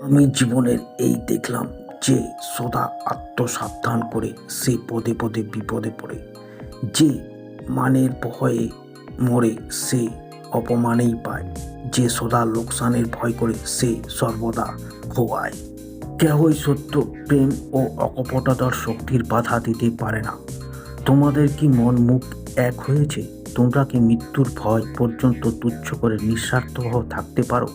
আমি জীবনের এই দেখলাম যে সদা আত্মসাবধান করে সে পদে পদে বিপদে পড়ে, যে মানের ভয়ে মরে সে অপমানেই পায়, যে সদা লোকসানের ভয় করে সে সর্বদা খোয়ায়। কেহই সত্য প্রেম ও অকপটতার শক্তির বাধা দিতে পারে না। তোমাদের কি মন মুখ এক হয়েছে? তোমরা কি মৃত্যুর ভয় পর্যন্ত তুচ্ছ করে নিঃস্বার্থভাবে থাকতে পারো?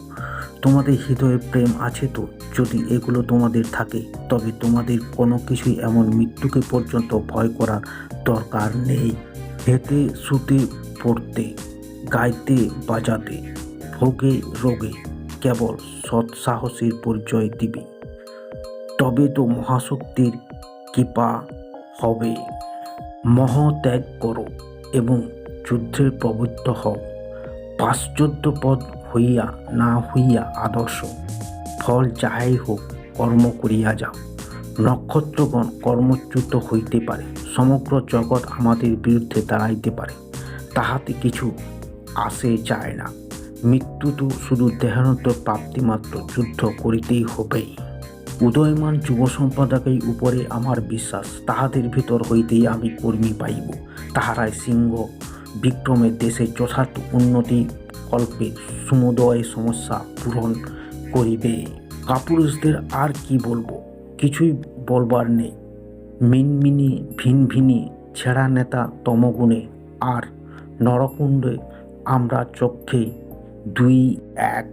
তোমাদের হৃদয়ে প্রেম আছে তো? যদি এগুলো তোমাদের থাকে, তবে তোমাদের কোনো কিছুই এমন মৃত্যুকে পর্যন্ত ভয় করার দরকার নেই। হেঁটে শুতে পড়তে, গাইতে বাজাতে, ভোগে রোগে কেবল সৎসাহসের পরিচয় দিবে, তবে তো মহাশক্তির কৃপা হবে। মহত্যাগ করো এবং যুদ্ধে প্রবৃত্ত হও। পাশ্চাত্যপদ হইয়া না হইয়া আদর্শ, ফল যাহাই হোক কর্ম করিয়া যাও। নক্ষত্রগণ কর্মচ্যুত হইতে পারে, সমগ্র জগৎ আমাদের বিরুদ্ধে দাঁড়াইতে পারে, তাহাতে কিছু আসে যায় না। মৃত্যু তো শুধু দেহান্ত প্রাপ্তিমাত্র, যুদ্ধ করিতেই হবেই। উদয়মান যুব সম্প্রদায়ের উপরে আমার বিশ্বাস, তাহাদের ভিতর হইতেই আমি কর্মী পাইব। তাহারাই সিংহ বিক্রমের দেশের যথার্থ উন্নতি কল্পে সমুদয় সমস্যা পূরণ করিবে। কাপুরুষদের আর কি বলবো, কিছুই বলবার নেই। মিনমিনি ভিনভিনি ছেঁড়া নেতা তমগুণে আর নরকুণ্ডে আমরা চক্ষে দুই এক।